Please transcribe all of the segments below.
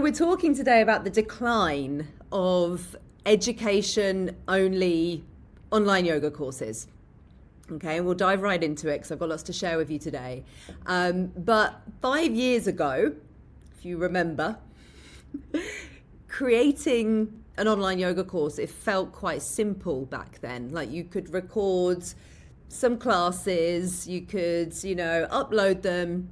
We're talking today about the decline of education-only online yoga courses. Okay, and we'll dive right into it because I've got lots to share with you today. But 5 years ago, if you remember, creating an online yoga course, it felt quite simple back then. Like you could record some classes, you could, upload them,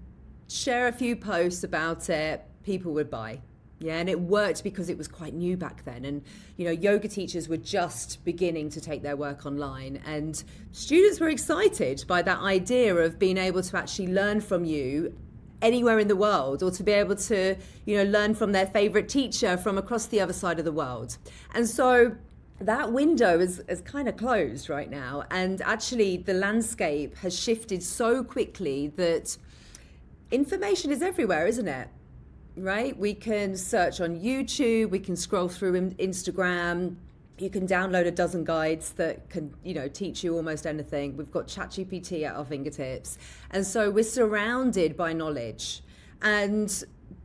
share a few posts about it, people would buy. Yeah, and it worked because it was quite new back then. And, yoga teachers were just beginning to take their work online. And students were excited by that idea of being able to actually learn from you anywhere in the world, or to be able to, learn from their favorite teacher from across the other side of the world. And so that window is kind of closed right now. And actually, the landscape has shifted so quickly that information is everywhere, isn't it? Right? We can search on YouTube, we can scroll through Instagram, you can download a dozen guides that can, teach you almost anything. We've got ChatGPT at our fingertips. And so we're surrounded by knowledge. And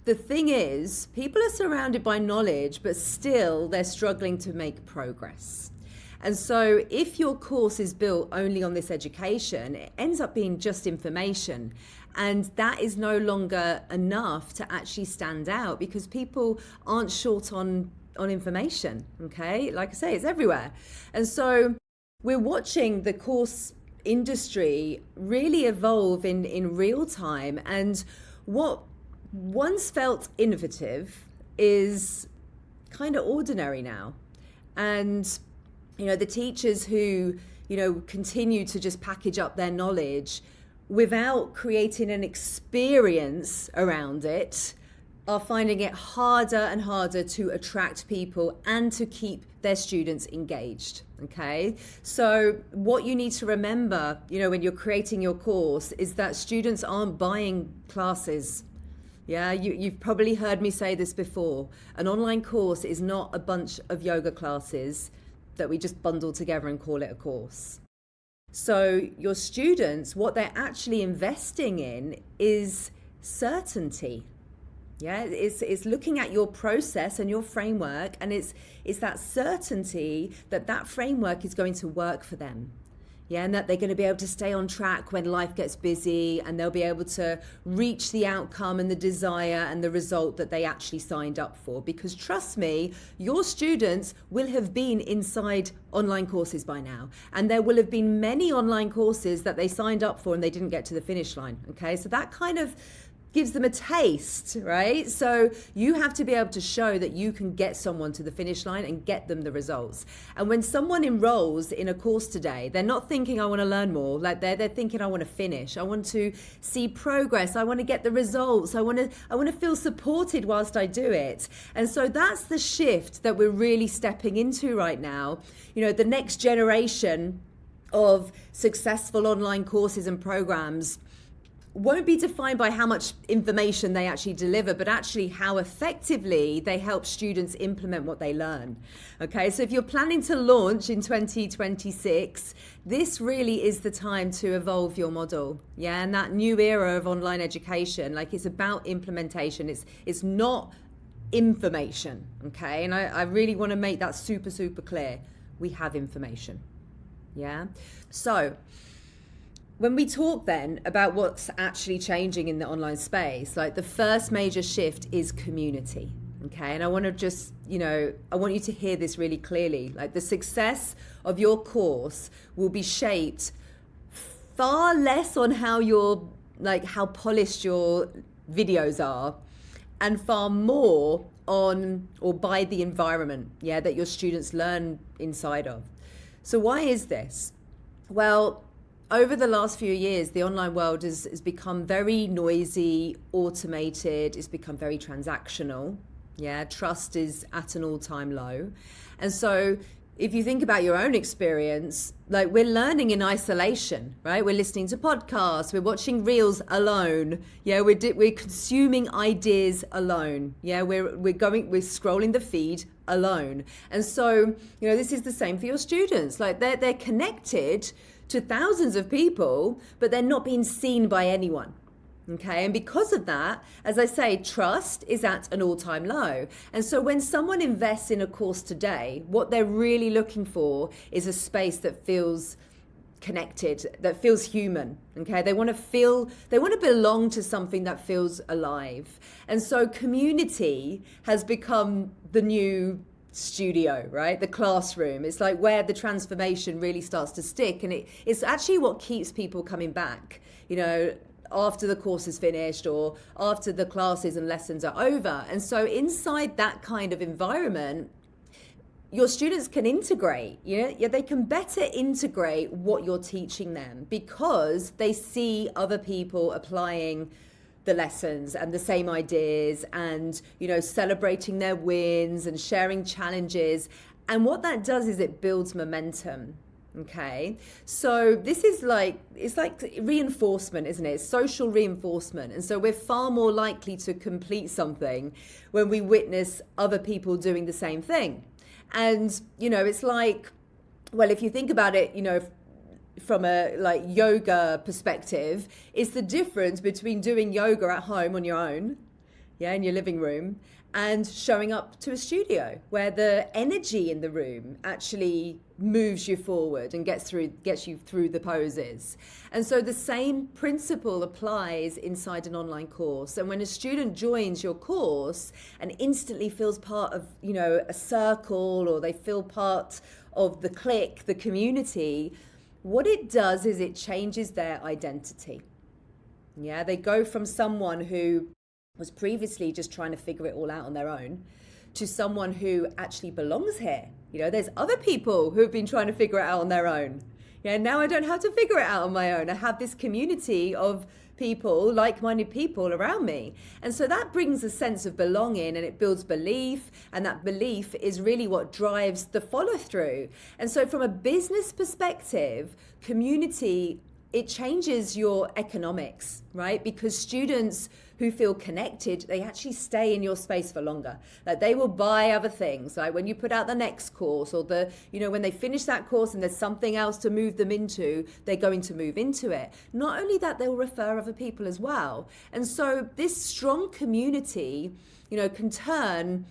the thing is, people are surrounded by knowledge, but still they're struggling to make progress. And so if your course is built only on this education, it ends up being just information. And that is no longer enough to actually stand out because people aren't short on information, okay? Like I say, it's everywhere. And so we're watching the course industry really evolve in real time. And what once felt innovative is kind of ordinary now. And the teachers who, continue to just package up their knowledge without creating an experience around it are finding it harder and harder to attract people and to keep their students engaged. Okay, so what you need to remember, when you're creating your course is that students aren't buying classes. Yeah, you've probably heard me say this before. An online course is not a bunch of yoga classes that we just bundle together and call it a course. So your students, what they're actually investing in is certainty. Yeah, it's looking at your process and your framework, and it's that certainty that that framework is going to work for them. Yeah, and that they're going to be able to stay on track when life gets busy, and they'll be able to reach the outcome and the desire and the result that they actually signed up for. Because trust me, your students will have been inside online courses by now. And there will have been many online courses that they signed up for and they didn't get to the finish line. Okay, so that kind of gives them a taste, right? So you have to be able to show that you can get someone to the finish line and get them the results. And when someone enrolls in a course today, they're not thinking, I want to learn more. Like they're thinking, I want to finish. I want to see progress. I want to get the results. I want to feel supported whilst I do it. And so that's the shift that we're really stepping into right now. The next generation of successful online courses and programs won't be defined by how much information they actually deliver, but actually how effectively they help students implement what they learn. Okay, so if you're planning to launch in 2026, this really is the time to evolve your model. Yeah, and that new era of online education, like it's about implementation. It's not information. Okay, and I really want to make that super, super clear. We have information. Yeah, so when we talk then about what's actually changing in the online space, like the first major shift is community. Okay, and I want to just, I want you to hear this really clearly. Like the success of your course will be shaped far less on how polished your videos are, and far more on or by the environment, that your students learn inside of. So why is this? Well, over the last few years, the online world has become very noisy, automated. It's become very transactional. Yeah, trust is at an all-time low. And so if you think about your own experience, like we're learning in isolation, right? We're listening to podcasts, we're watching reels alone. Yeah, we're consuming ideas alone. Yeah, we're scrolling the feed alone. And so, this is the same for your students. Like they're connected to thousands of people, but they're not being seen by anyone. Okay, and because of that, as I say, trust is at an all-time low. And so when someone invests in a course today, what they're really looking for is a space that feels connected, that feels human. Okay, they want to belong to something that feels alive. And so community has become the new studio, right? The classroom. It's like where the transformation really starts to stick, and it's actually what keeps people coming back, after the course is finished or after the classes and lessons are over. And so inside that kind of environment, your students can integrate, they can better integrate what you're teaching them because they see other people applying the lessons and the same ideas and, celebrating their wins and sharing challenges. And what that does is it builds momentum. Okay, so this is it's like reinforcement, isn't it? It's social reinforcement. And so we're far more likely to complete something when we witness other people doing the same thing. And, it's like, well, if you think about it, from a yoga perspective, it's the difference between doing yoga at home on your own, in your living room, and showing up to a studio where the energy in the room actually moves you forward and gets you through the poses. And so the same principle applies inside an online course. And when a student joins your course and instantly feels part of, a circle, or they feel part of the clique, the community, what it does is it changes their identity. Yeah, they go from someone who was previously just trying to figure it all out on their own to someone who actually belongs here. There's other people who have been trying to figure it out on their own. Now I don't have to figure it out on my own. I have this community of people, like-minded people around me. And so that brings a sense of belonging, and it builds belief, and that belief is really what drives the follow-through. And so from a business perspective, community, it changes your economics, right? Because students who feel connected, they actually stay in your space for longer. Like they will buy other things. Like when you put out the next course, or when they finish that course and there's something else to move them into, they're going to move into it. Not only that, they'll refer other people as well. And so this strong community, can turn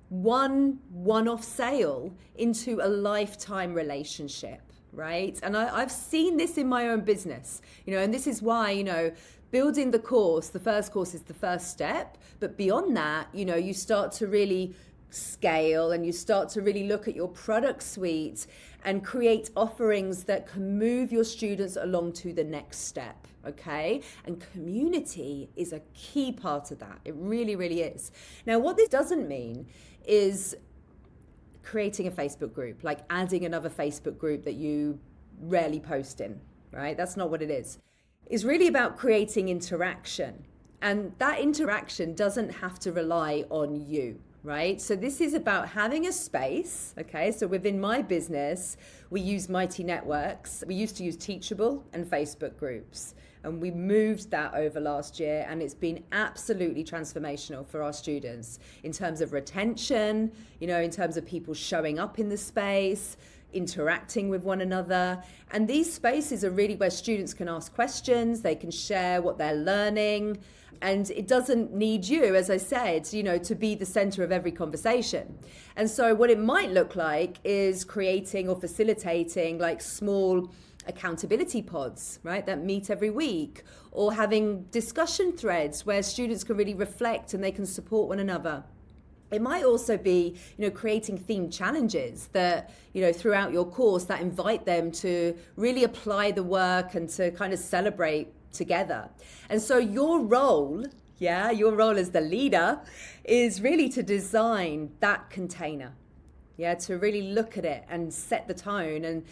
one-off sale into a lifetime relationship. Right? And I've seen this in my own business, and this is why, building the course, the first course is the first step. But beyond that, you start to really scale, and you start to really look at your product suite and create offerings that can move your students along to the next step. Okay. And community is a key part of that. It really, really is. Now, what this doesn't mean is creating a Facebook group, like adding another Facebook group that you rarely post in, right? That's not what it is. It's really about creating interaction. And that interaction doesn't have to rely on you, right? So this is about having a space, okay? So within my business, we use Mighty Networks. We used to use Teachable and Facebook groups. And we moved that over last year, and it's been absolutely transformational for our students in terms of retention, in terms of people showing up in the space, interacting with one another. And these spaces are really where students can ask questions, they can share what they're learning, and it doesn't need you, as I said, to be the center of every conversation. And so what it might look like is creating or facilitating small accountability pods, right, that meet every week, or having discussion threads where students can really reflect and they can support one another. It might also be, creating themed challenges that, throughout your course that invite them to really apply the work and to kind of celebrate together. And so your role as the leader is really to design that container. To really look at it and set the tone and,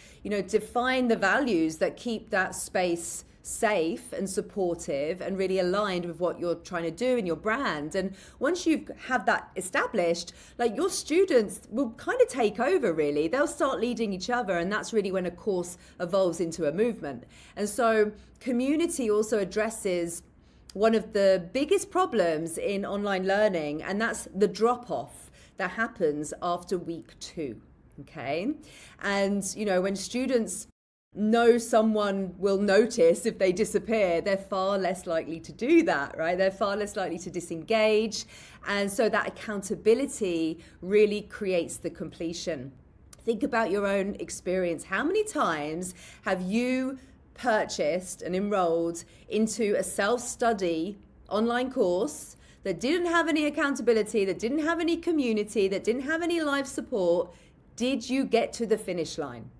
define the values that keep that space safe and supportive and really aligned with what you're trying to do in your brand. And once you have that established, your students will kind of take over, really. They'll start leading each other, and that's really when a course evolves into a movement. And so community also addresses one of the biggest problems in online learning, and that's the drop-off that happens after week 2, okay? And, when students know someone will notice if they disappear, they're far less likely to do that, right? They're far less likely to disengage. And so that accountability really creates the completion. Think about your own experience. How many times have you purchased and enrolled into a self-study online course that didn't have any accountability, that didn't have any community, that didn't have any live support? Did you get to the finish line?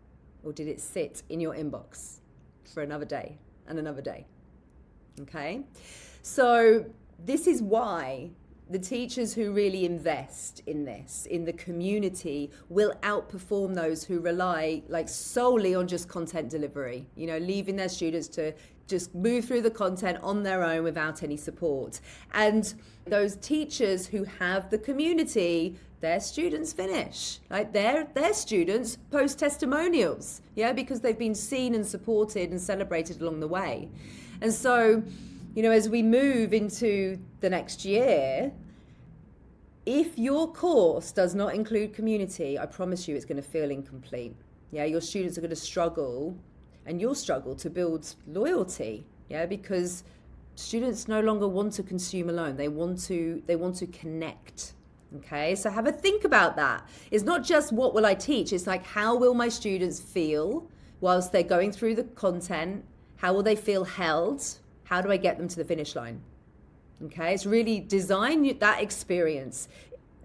Or did it sit in your inbox for another day and another day? Okay? So this is why the teachers who really invest in this, in the community, will outperform those who rely like solely on just content delivery, you know, leaving their students to just move through the content on their own without any support. And those teachers who have the community, their students finish. Like their students post testimonials, yeah, because they've been seen and supported and celebrated along the way. And so, you know, as we move into the next year, if your course does not include community, I promise you it's going to feel incomplete. Yeah, your students are going to struggle, and you'll struggle to build loyalty. Yeah, because students no longer want to consume alone. They want to connect. Okay, so have a think about that. It's not just what will I teach, it's like how will my students feel whilst they're going through the content? How will they feel held? How do I get them to the finish line? Okay, it's really design that experience.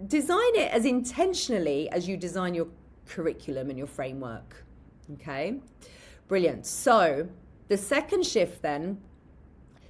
Design it as intentionally as you design your curriculum and your framework. Okay, brilliant. So the second shift then,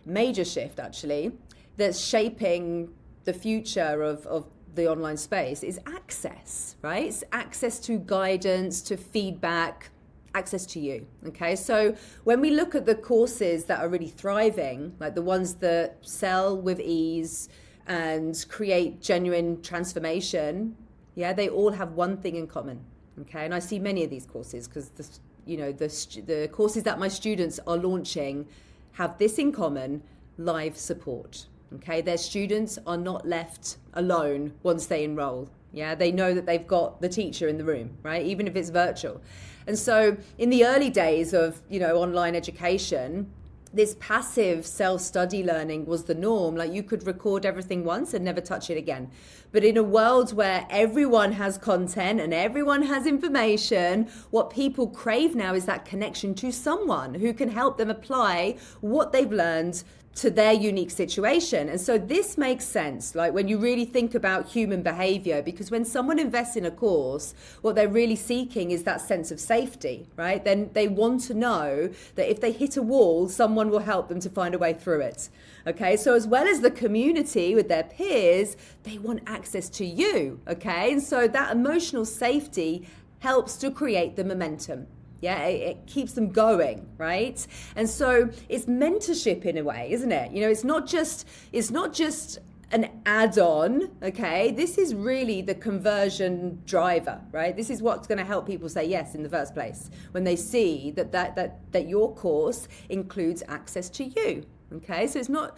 major shift actually, that's shaping the future of the online space is access, right? It's access to guidance, to feedback, access to you. Okay, so when we look at the courses that are really thriving, like the ones that sell with ease and create genuine transformation, yeah, they all have one thing in common. Okay, and I see many of these courses because the courses that my students are launching have this in common: live support. Okay, their students are not left alone once they enroll. Yeah, they know that they've got the teacher in the room, right? Even if it's virtual. And so in the early days of, you know, online education, this passive self-study learning was the norm. Like you could record everything once and never touch it again. But in a world where everyone has content and everyone has information, what people crave now is that connection to someone who can help them apply what they've learned to their unique situation. And so this makes sense, like when you really think about human behavior, because when someone invests in a course, what they're really seeking is that sense of safety, right? Then they want to know that if they hit a wall, someone will help them to find a way through it. Okay, so as well as the community with their peers, they want access to you. Okay, and so that emotional safety helps to create the momentum. Yeah, it keeps them going, right? And so it's mentorship in a way, isn't it? You know, it's not just an add-on, okay? This is really the conversion driver, right? This is what's going to help people say yes in the first place when they see that your course includes access to you. Okay? So it's not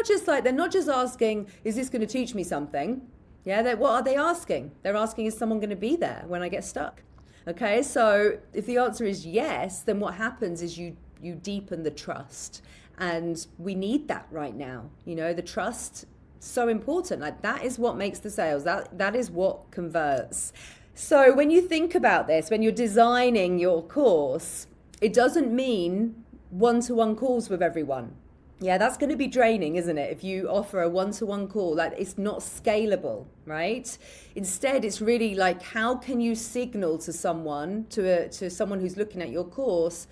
just like, they're not just asking, is this going to teach me something? Yeah, what are they asking? They're asking, is someone going to be there when I get stuck? Okay, so if the answer is yes, then what happens is you deepen the trust. And we need that right now. You know, the trust, so important. Like that is what makes the sales. That is what converts. So when you think about this, when you're designing your course, it doesn't mean one-to-one calls with everyone. Yeah, that's going to be draining, isn't it? If you offer a one-to-one call, that it's not scalable, right? Instead, it's really like, how can you signal to someone, to someone who's looking at your course,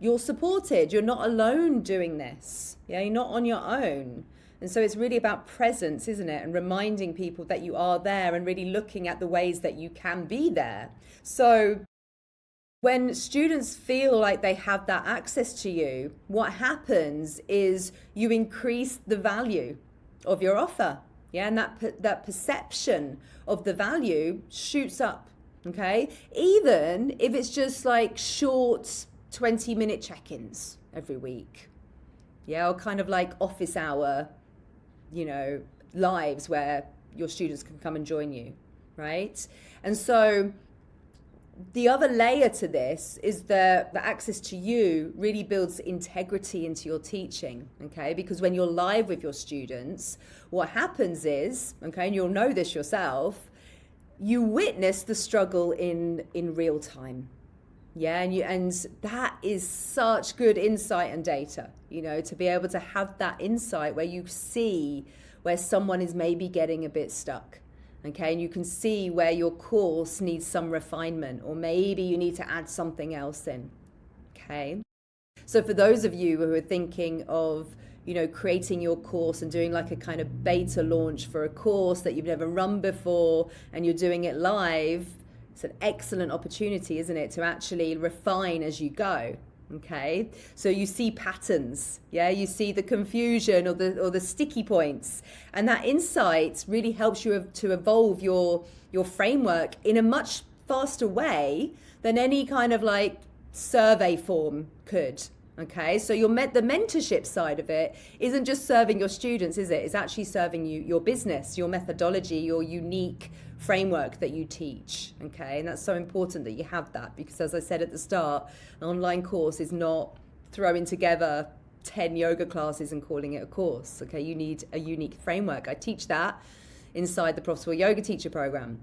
you're supported, you're not alone doing this. Yeah, you're not on your own. And so it's really about presence, isn't it? And reminding people that you are there and really looking at the ways that you can be there. So when students feel like they have that access to you, what happens is you increase the value of your offer. Yeah, and that perception of the value shoots up, okay? Even if it's just like short 20-minute check-ins every week. Yeah, or kind of like office hour, you know, lives where your students can come and join you, right? And so the other layer to this is the access to you really builds integrity into your teaching, okay? Because when you're live with your students, what happens is, okay, and you'll know this yourself, you witness the struggle in real time. Yeah, and that is such good insight and data, you know, to be able to have that insight where you see where someone is maybe getting a bit stuck. Okay, and you can see where your course needs some refinement, or maybe you need to add something else in. Okay, so for those of you who are thinking of, you know, creating your course and doing like a kind of beta launch for a course that you've never run before and you're doing it live, it's an excellent opportunity, isn't it, to actually refine as you go. Okay, so you see patterns, yeah, you see the confusion or the sticky points, and that insight really helps you to evolve your framework in a much faster way than any kind of like survey form could. Okay, so the mentorship side of it isn't just serving your students, is it? It's actually serving your business, your methodology, your unique framework that you teach. Okay, and that's so important that you have that, because as I said at the start, an online course is not throwing together 10 yoga classes and calling it a course. Okay, you need a unique framework. I teach that inside the Profitable Yoga Teacher program.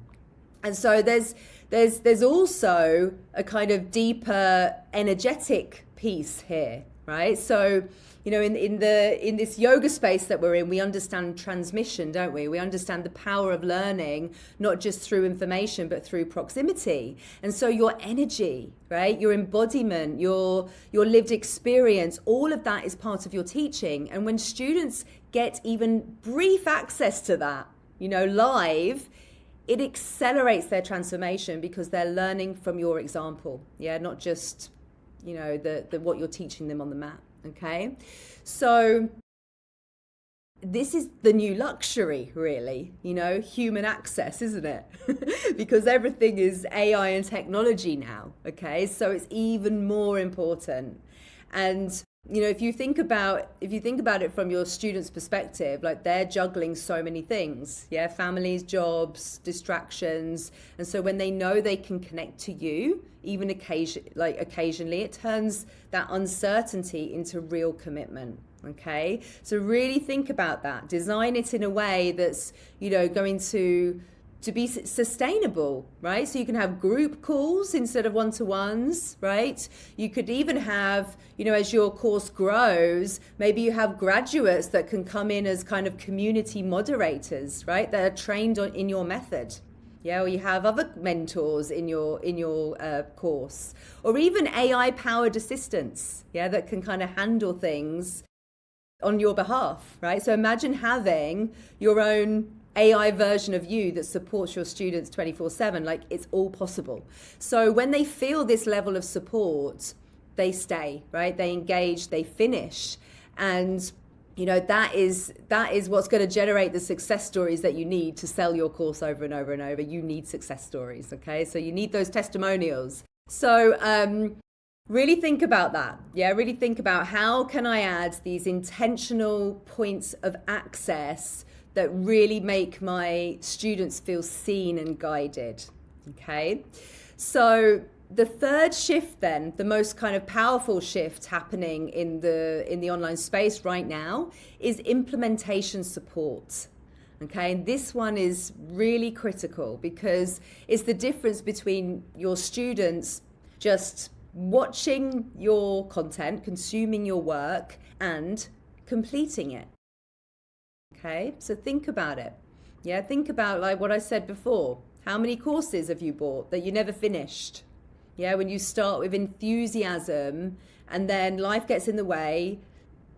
And so there's also a kind of deeper energetic piece here, right? So, you know, in this yoga space that we're in, we understand transmission, don't we? We understand the power of learning, not just through information, but through proximity. And so your energy, right? Your embodiment, your lived experience, all of that is part of your teaching. And when students get even brief access to that, you know, live, it accelerates their transformation because they're learning from your example. Yeah, not just, you know, the what you're teaching them on the mat. Okay, so this is the new luxury, really, you know, human access, isn't it? Because everything is AI and technology now. Okay, so it's even more important. And you know, if you think about it from your students' perspective, like they're juggling so many things, yeah, families, jobs, distractions, and so when they know they can connect to you, even occasionally, it turns that uncertainty into real commitment. Okay, so really think about that. Design it in a way that's, you know, going to be sustainable, right? So you can have group calls instead of one-to-ones, right? You could even have, you know, as your course grows, maybe you have graduates that can come in as kind of community moderators, right? That are trained in your method. Yeah, or you have other mentors in your course, or even AI-powered assistants, yeah, that can kind of handle things on your behalf, right? So imagine having your own AI version of you that supports your students 24/7. Like, it's all possible. So when they feel this level of support, they stay, right? They engage, they finish. And you know, that is what's going to generate the success stories that you need to sell your course over and over and over. You need success stories, okay? So you need those testimonials. So really think about that. Yeah, really think about how can I add these intentional points of access that really make my students feel seen and guided. Okay, so the third shift, then, the most kind of powerful shift happening in the online space right now, is implementation support. Okay, and this one is really critical because it's the difference between your students just watching your content, consuming your work, and completing it. Okay, so think about it. Yeah, think about like what I said before. How many courses have you bought that you never finished? Yeah, when you start with enthusiasm and then life gets in the way,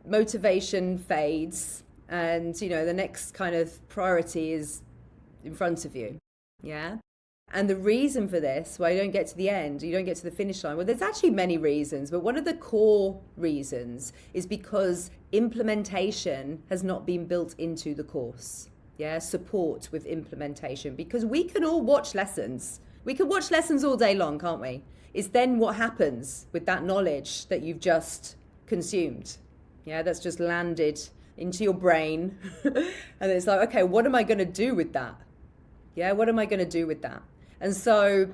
motivation fades, and you know, the next kind of priority is in front of you. Yeah. And the reason for this, why you don't get to the end, you don't get to the finish line, well, there's actually many reasons, but one of the core reasons is because implementation has not been built into the course. Yeah, support with implementation, because we can all watch lessons. We can watch lessons all day long, can't we? It's then what happens with that knowledge that you've just consumed. Yeah, that's just landed into your brain. And it's like, okay, what am I going to do with that? Yeah, what am I going to do with that? And so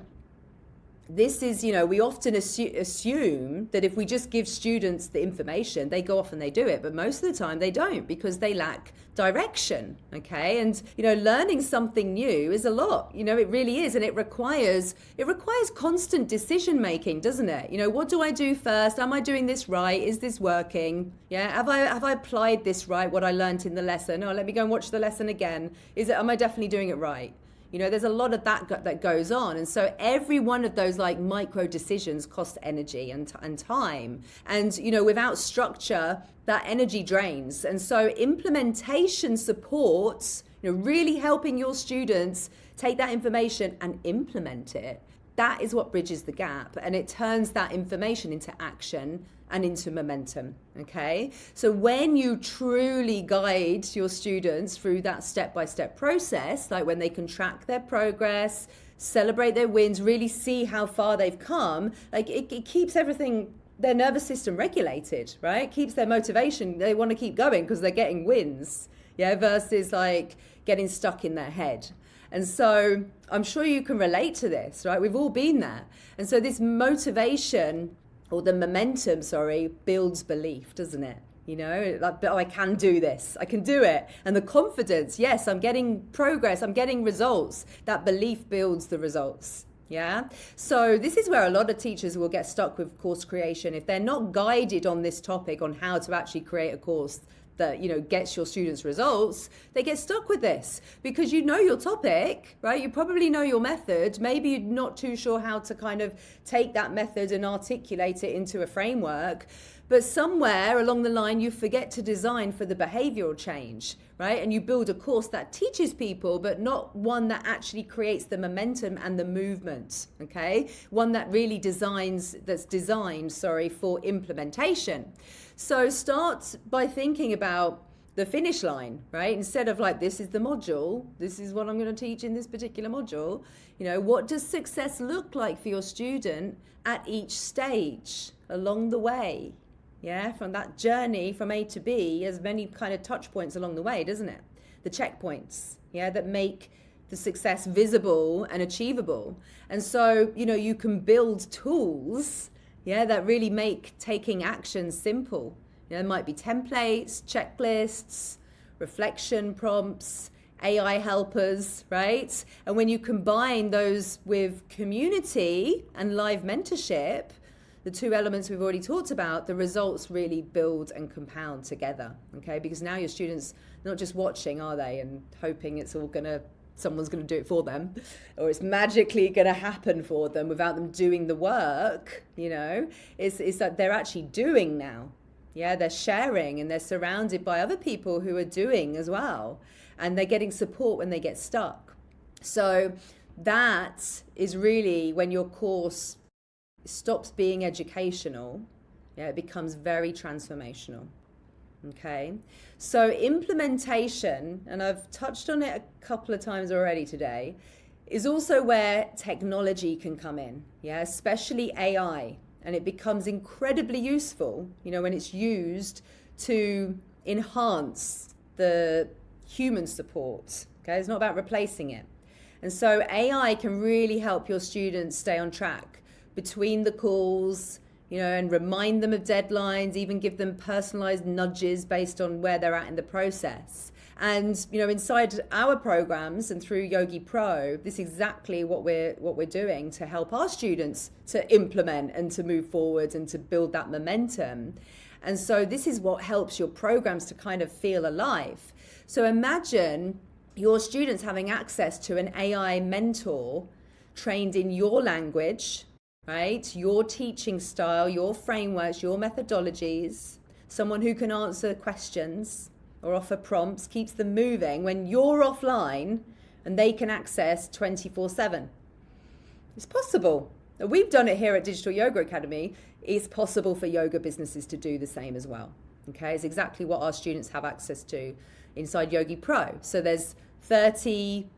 this is, we often assume that if we just give students the information, they go off and they do it. But most of the time they don't, because they lack direction. Okay. And, learning something new is a lot, it really is. And it requires constant decision making, doesn't it? What do I do first? Am I doing this right? Is this working? Yeah. Have I applied this right? What I learned in the lesson? Oh, let me go and watch the lesson again. Am I definitely doing it right? There's a lot of that goes on. And so every one of those like micro decisions cost energy and time. And, without structure, that energy drains. And so implementation supports, really helping your students take that information and implement it. That is what bridges the gap, and it turns that information into action and into momentum. Okay, so when you truly guide your students through that step-by-step process, like when they can track their progress, celebrate their wins, really see how far they've come, like it keeps everything, their nervous system regulated, right? It keeps their motivation. They want to keep going because they're getting wins, versus like getting stuck in their head. And so I'm sure you can relate to this, right? We've all been there. And so this motivation, or the momentum, builds belief, doesn't it? But I can do this. I can do it. And the confidence, yes, I'm getting progress. I'm getting results. That belief builds the results. Yeah. So this is where a lot of teachers will get stuck with course creation. If they're not guided on this topic, on how to actually create a course that gets your students results, they get stuck with this because your topic, right? You probably know your method. Maybe you're not too sure how to kind of take that method and articulate it into a framework. But somewhere along the line, you forget to design for the behavioral change, right? And you build a course that teaches people, but not one that actually creates the momentum and the movement, okay? One that really that's designed for implementation. So start by thinking about the finish line, right? Instead of like, this is the module, this is what I'm going to teach in this particular module. What does success look like for your student at each stage along the way? Yeah, from that journey from A to B, as many kind of touch points along the way, doesn't it? The checkpoints, that make the success visible and achievable. And so, you can build tools, that really make taking action simple. There might be templates, checklists, reflection prompts, AI helpers, right? And when you combine those with community and live mentorship, the two elements we've already talked about, the results really build and compound together, okay? Because now your students are not just watching, are they, and hoping someone's going to do it for them, or it's magically going to happen for them without them doing the work, It's that they're actually doing now. Yeah, they're sharing and they're surrounded by other people who are doing as well. And they're getting support when they get stuck. So that is really when your course stops being educational, it becomes very transformational. Okay, so implementation, and I've touched on it a couple of times already today, is also where technology can come in, especially AI, and it becomes incredibly useful, when it's used to enhance the human support. Okay, it's not about replacing it. And so AI can really help your students stay on track between the calls, and remind them of deadlines, even give them personalized nudges based on where they're at in the process. And, inside our programs and through YogiPro, this is exactly what we're doing to help our students to implement and to move forward and to build that momentum. And so this is what helps your programs to kind of feel alive. So imagine your students having access to an AI mentor trained in your language, right? Your teaching style, your frameworks, your methodologies, someone who can answer questions or offer prompts, keeps them moving when you're offline and they can access 24/7. It's possible. We've done it here at Digital Yoga Academy. It's possible for yoga businesses to do the same as well. Okay, it's exactly what our students have access to inside YogiPro. So there's 30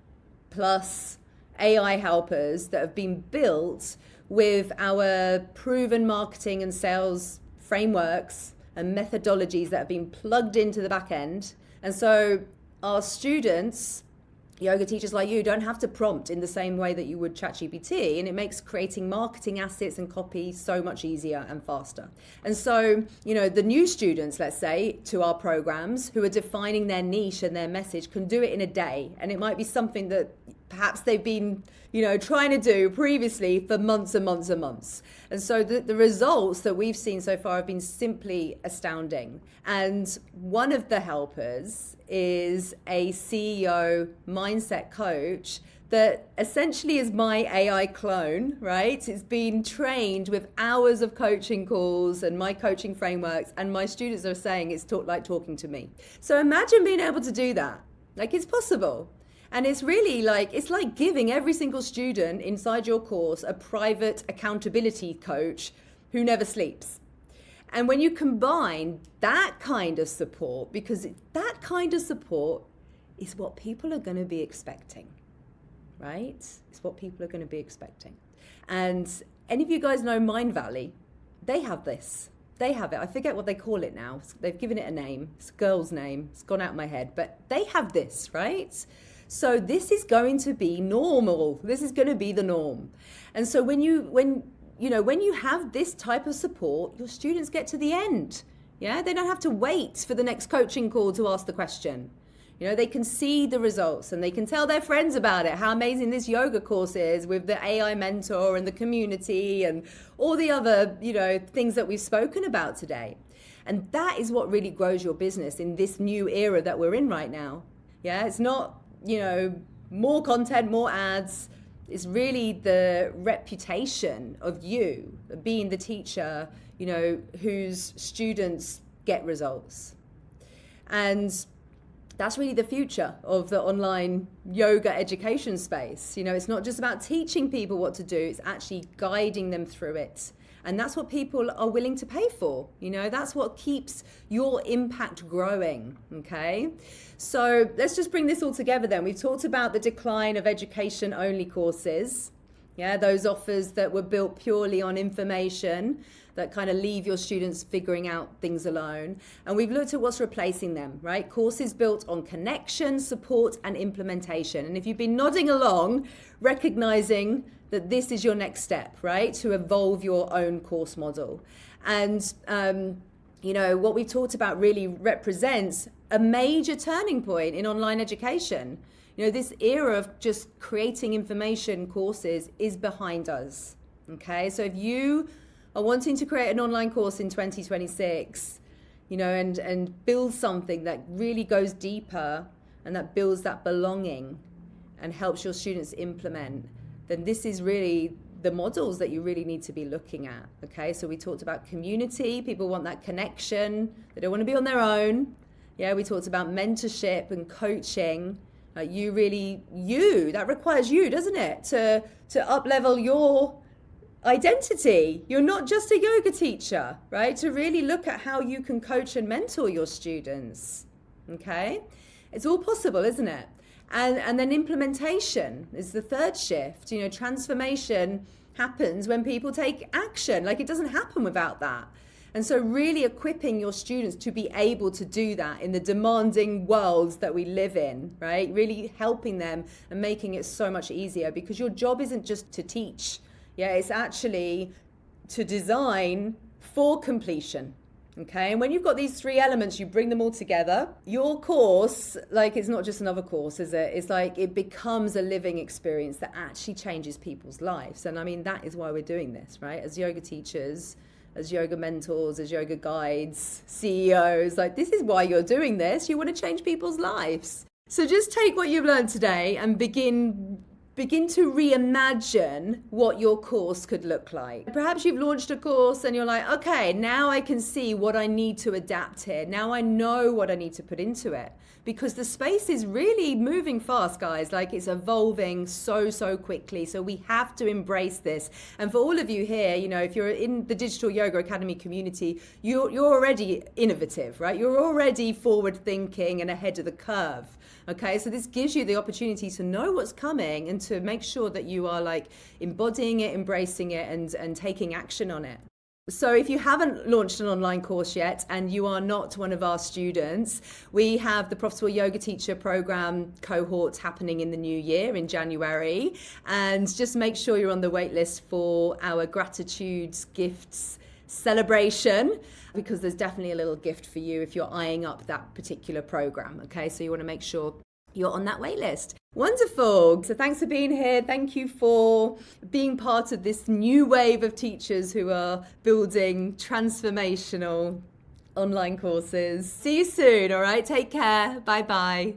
plus AI helpers that have been built with our proven marketing and sales frameworks and methodologies that have been plugged into the back end. And so our students, yoga teachers like you don't have to prompt in the same way that you would ChatGPT, and it makes creating marketing assets and copy so much easier and faster. And so, the new students, let's say, to our programs who are defining their niche and their message can do it in a day. And it might be something that perhaps they've been, trying to do previously for months and months and months. And so the results that we've seen so far have been simply astounding. And one of the helpers is a CEO mindset coach that essentially is my AI clone, right? It's been trained with hours of coaching calls and my coaching frameworks, and my students are saying it's like talking to me. So imagine being able to do that. Like, it's possible. And it's really it's like giving every single student inside your course a private accountability coach who never sleeps. And when you combine that kind of support, because that kind of support is what people are going to be expecting, right? It's what people are going to be expecting. And any of you guys know Mind Valley? They have this. They have it. I forget what they call it now. They've given it a name. It's a girl's name. It's gone out of my head. But they have this, right? So this is going to be normal. This is going to be the norm. And so when you have this type of support, your students get to the end. Yeah, they don't have to wait for the next coaching call to ask the question. They can see the results and they can tell their friends about it, how amazing this yoga course is with the AI mentor and the community and all the other, things that we've spoken about today. And that is what really grows your business in this new era that we're in right now. Yeah, it's not, more content, more ads. It's really the reputation of you being the teacher, whose students get results. And that's really the future of the online yoga education space. It's not just about teaching people what to do, it's actually guiding them through it. And that's what people are willing to pay for. That's what keeps your impact growing, okay? So let's just bring this all together then. We've talked about the decline of education-only courses. Yeah, those offers that were built purely on information that kind of leave your students figuring out things alone. And we've looked at what's replacing them, right? Courses built on connection, support, and implementation. And if you've been nodding along, recognizing that this is your next step, right? To evolve your own course model. And, what we've talked about really represents a major turning point in online education. This era of just creating information courses is behind us, okay? So if you are wanting to create an online course in 2026, and build something that really goes deeper and that builds that belonging and helps your students implement, then this is really the models that you really need to be looking at, okay? So we talked about community. People want that connection. They don't want to be on their own. Yeah, we talked about mentorship and coaching. That requires you, doesn't it? To up-level your identity. You're not just a yoga teacher, right? To really look at how you can coach and mentor your students, okay? It's all possible, isn't it? And then implementation is the third shift. Transformation happens when people take action. It doesn't happen without that. And so really equipping your students to be able to do that in the demanding world that we live in, right? Really helping them and making it so much easier, because your job isn't just to teach. Yeah, it's actually to design for completion. Okay, and when you've got these three elements, you bring them all together. Your course, it's not just another course, is it? It's it becomes a living experience that actually changes people's lives. And that is why we're doing this, right? As yoga teachers, as yoga mentors, as yoga guides, CEOs, this is why you're doing this. You want to change people's lives. So just take what you've learned today and begin to reimagine what your course could look like. Perhaps you've launched a course and you're like, okay, now I can see what I need to adapt here. Now I know what I need to put into it, because the space is really moving fast, guys. It's evolving so quickly. So we have to embrace this. And for all of you here, if you're in the Digital Yoga Academy community, you're already innovative, right? You're already forward thinking and ahead of the curve. Okay, so this gives you the opportunity to know what's coming and to make sure that you are embodying it, embracing it, and taking action on it. So if you haven't launched an online course yet and you are not one of our students, we have the Profitable Yoga Teacher Program cohorts happening in the new year in January. And just make sure you're on the wait list for our gratitudes, gifts, celebration, because there's definitely a little gift for you if you're eyeing up that particular program. Okay, so you want to make sure you're on that wait list. Wonderful. So thanks for being here. Thank you for being part of this new wave of teachers who are building transformational online courses. See you soon. All right. Take care. Bye bye.